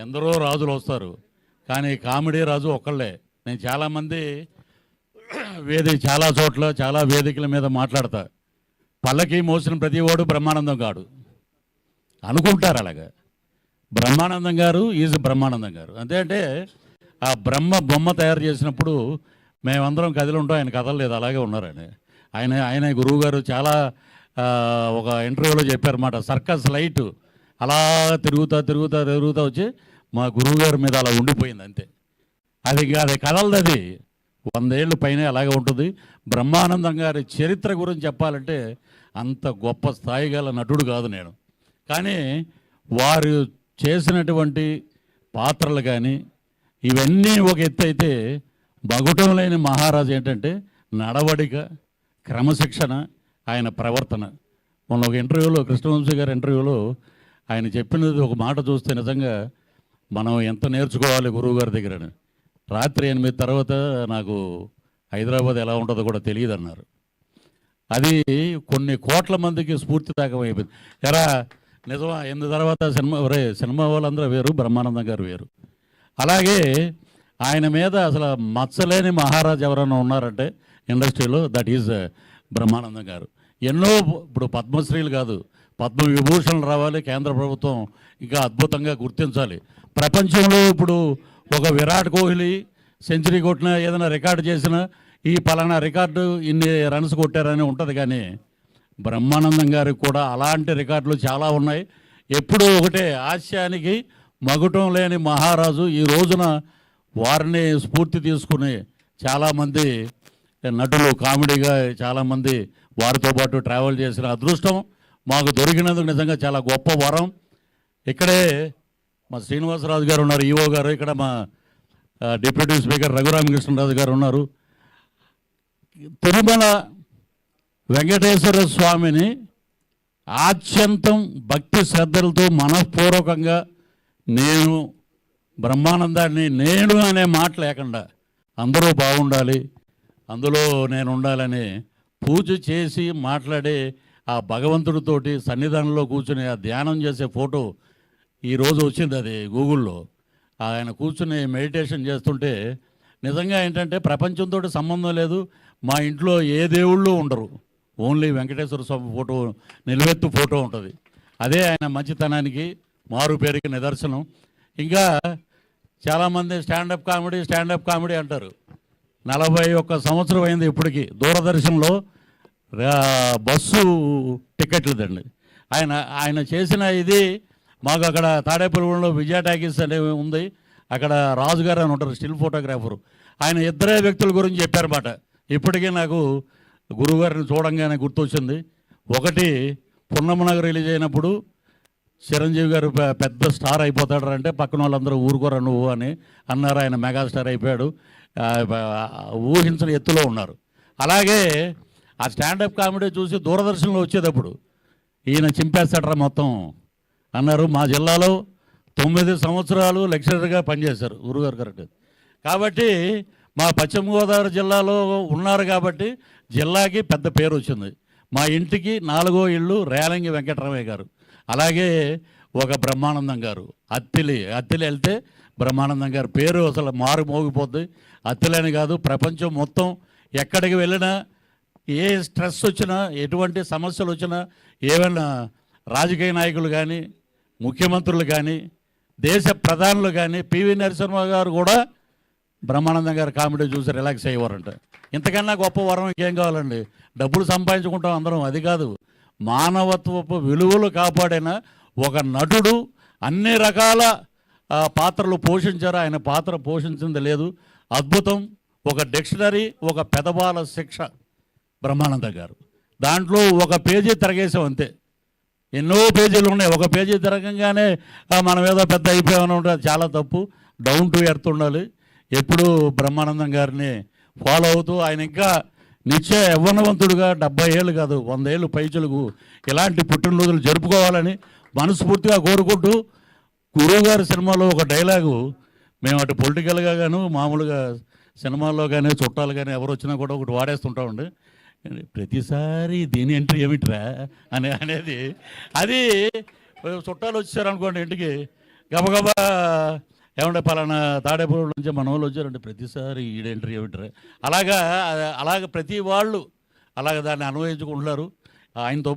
ఎందరో రాజులు వస్తారు, కానీ కామెడీ రాజు ఒక్కళ్ళే. నేను చాలామంది చాలా చోట్ల చాలా వేదికల మీద మాట్లాడతా. పల్లకి మోసిన ప్రతి వాడు బ్రహ్మానందం గాడు అనుకుంటారు. అలాగా బ్రహ్మానందం గారు ఈజ్ బ్రహ్మానందం గారు. అంతే అంటే ఆ బ్రహ్మ బొమ్మ తయారు చేసినప్పుడు మేమందరం కదిలి ఉంటాం, ఆయన కదలలేదు, అలాగే ఉన్నారని. ఆయన గురువు గారు చాలా ఒక ఇంటర్వ్యూలో చెప్పారన్నమాట. సర్కస్ లైట్ అలా తిరుగుతా వచ్చి మా గురువుగారి మీద అలా ఉండిపోయింది అంతే. అది కదలదు, అది 100 ఏళ్ళు పైన అలాగే ఉంటుంది. బ్రహ్మానందం గారి చరిత్ర గురించి చెప్పాలంటే అంత గొప్ప స్థాయి గల నటుడు కాదు నేను, కానీ వారు చేసినటువంటి పాత్రలు కానీ ఇవన్నీ ఒక ఎత్తు అయితే, మగుటం లేని మహారాజు ఏంటంటే నడవడిక, క్రమశిక్షణ, ఆయన ప్రవర్తన. మొన్న ఒక ఇంటర్వ్యూలో, కృష్ణవంశీ గారి ఇంటర్వ్యూలో ఆయన చెప్పినది ఒక మాట చూస్తే నిజంగా మనం ఎంత నేర్చుకోవాలి గురువు గారి దగ్గర. రాత్రి 8 తర్వాత నాకు హైదరాబాద్ ఎలా ఉంటుందో కూడా తెలియదు అన్నారు. అది కొన్ని కోట్ల మందికి స్ఫూర్తిదాయకం అయిపోయింది. ఎరా నిజమా? 8 తర్వాత సినిమా వాళ్ళందరూ వేరు, బ్రహ్మానందం గారు వేరు. అలాగే ఆయన మీద అసలు మచ్చలేని మహారాజు ఎవరైనా ఉన్నారంటే ఇండస్ట్రీలో, దట్ ఈజ్ బ్రహ్మానందం గారు. ఎన్నో ఇప్పుడు పద్మశ్రీలు కాదు, పద్మవిభూషణలు రావాలి కేంద్ర ప్రభుత్వం, ఇంకా అద్భుతంగా గుర్తించాలి. ప్రపంచంలో ఇప్పుడు ఒక విరాట్ కోహ్లీ సెంచరీ కొట్టినా, ఏదైనా రికార్డు చేసినా ఈ పలానా రికార్డు ఇన్ని రన్స్ కొట్టారని ఉంటుంది, కానీ బ్రహ్మానందం గారికి కూడా అలాంటి రికార్డులు చాలా ఉన్నాయి. ఎప్పుడూ ఒకటే, హాస్యానికి మగుటం లేని మహారాజు. ఈ రోజున వారిని స్ఫూర్తి తీసుకుని చాలామంది నటులు కామెడీగా చాలామంది వారితో పాటు ట్రావెల్ చేసిన అదృష్టం మాకు దొరికినందుకు నిజంగా చాలా గొప్ప వరం. ఇక్కడే మా శ్రీనివాసరాజు గారు ఉన్నారు, ఈఓ గారు. ఇక్కడ మా డిప్యూటీ స్పీకర్ రఘురామకృష్ణరాజు గారు ఉన్నారు. తిరుమల వెంకటేశ్వర స్వామిని ఆద్యంతం భక్తి శ్రద్ధలతో మనఃపూర్వకంగా నేను బ్రహ్మానందాన్ని నేను అనే మాట లేకుండా అందరూ బాగుండాలి, అందులో నేను ఉండాలని పూజ చేసి మాట్లాడే ఆ భగవంతుడితోటి సన్నిధానంలో కూర్చుని ఆ ధ్యానం చేసే ఫోటో ఈరోజు వచ్చింది. అది గూగుల్లో ఆయన కూర్చుని మెడిటేషన్ చేస్తుంటే నిజంగా ఏంటంటే ప్రపంచంతో సంబంధం లేదు, మా ఇంట్లో ఏ దేవుళ్ళు ఉండరు, ఓన్లీ వెంకటేశ్వర స్వామి ఫోటో, నిలువెత్తు ఫోటో ఉంటుంది. అదే ఆయన మంచితనానికి మారు పేరుకి నిదర్శనం. ఇంకా చాలామంది స్టాండప్ కామెడీ అంటారు. 41 సంవత్సరం అయింది ఇప్పటికీ. దూరదర్శన్లో బస్సు టికెట్లదండి ఆయన చేసిన ఇది. మాకు అక్కడ తాడేపల్లిగూడెంలో విజయ టాకీస్ అనేవి ఉంది, అక్కడ రాజుగారు అని ఉంటారు స్టిల్ ఫోటోగ్రాఫరు. ఆయన ఇద్దరే వ్యక్తుల గురించి చెప్పారన్నమాట. ఇప్పటికీ నాకు గురువుగారిని చూడంగానే గుర్తొచ్చింది. ఒకటి పున్నమనగర్ రిలీజ్ అయినప్పుడు చిరంజీవి గారు పెద్ద స్టార్ అయిపోతాడు అంటే పక్కన వాళ్ళందరూ ఊరుకోరా నువ్వు అని అన్నారు. ఆయన మెగాస్టార్ అయిపోయాడు, ఊహించిన ఎత్తులో ఉన్నారు. అలాగే ఆ స్టాండప్ కామెడీ చూసి దూరదర్శన్లో వచ్చేటప్పుడు ఈయన చింపేస్తాడరా మొత్తం అన్నారు. మా జిల్లాలో 9 సంవత్సరాలు లెక్చరర్గా పనిచేశారు గురుగారు, కరెక్ట్. కాబట్టి మా పశ్చిమ గోదావరి జిల్లాలో ఉన్నారు కాబట్టి జిల్లాకి పెద్ద పేరు వచ్చింది. మా ఇంటికి 4వ ఇల్లు రేలంగి వెంకటరమయ్య గారు. అలాగే ఒక బ్రహ్మానందం గారు. అత్తిలి వెళ్తే బ్రహ్మానందం గారి పేరు అసలు మారు మోగిపోద్ది. అత్తిలని కాదు, ప్రపంచం మొత్తం ఎక్కడికి వెళ్ళినా, ఏ స్ట్రెస్ వచ్చినా, ఎటువంటి సమస్యలు వచ్చినా, ఏమైనా రాజకీయ నాయకులు కానీ, ముఖ్యమంత్రులు కానీ, దేశ ప్రధానులు కానీ, పివి నరసింహ గారు కూడా బ్రహ్మానందం గారు కామెడీ చూసి రిలాక్స్ అయ్యేవారంట. ఇంతకన్నా గొప్ప వరం ఇంకేం కావాలండి? డబ్బులు సంపాదించుకుంటాం అందరం, అది కాదు. మానవత్వపు విలువలు కాపాడిన ఒక నటుడు అన్ని రకాల పాత్రలు పోషించారు. ఆయన పాత్ర పోషించింది లేదు, అద్భుతం. ఒక డిక్షనరీ, ఒక పెదబాల శిక్ష బ్రహ్మానందం గారు. దాంట్లో ఒక పేజీ తిరగేసాం అంతే. ఎన్నో పేజీలు ఉన్నాయి, ఒక పేజీ తిరగంగానే మనం ఏదో పెద్ద అయిపోయామని ఉంటుంది. చాలా తప్పు. డౌన్ టు ఎర్త్ ఉండాలి. ఎప్పుడూ బ్రహ్మానందం గారిని ఫాలో అవుతూ ఆయన ఇంకా నిత్య యవ్వనవంతుడుగా 70 ఏళ్ళు కాదు 100 ఏళ్ళు పైచులకు ఇలాంటి పుట్టినరోజులు జరుపుకోవాలని మనస్ఫూర్తిగా కోరుకుంటూ, గురువుగారి సినిమాలో ఒక డైలాగు మేము అటు పొలిటికల్గా గాను మామూలుగా సినిమాల్లో కానీ చుట్టాలు కానీ ఎవరు వచ్చినా కూడా ఒకటి వాడేస్తుంటామండి. ప్రతిసారి దీని ఎంట్రీ ఏమిట్రా అనేది. అది చుట్టాలు వచ్చారనుకోండి ఇంటికి, గబగబా ఏమంటే పలానా తాడేపూర్ నుంచి మన వాళ్ళు వచ్చారంటే ప్రతిసారి ఈడేంటరీ ఏమిటరు అలాగా ప్రతి వాళ్ళు అలాగ దాన్ని అన్వయించుకుంటున్నారు. ఆయనతో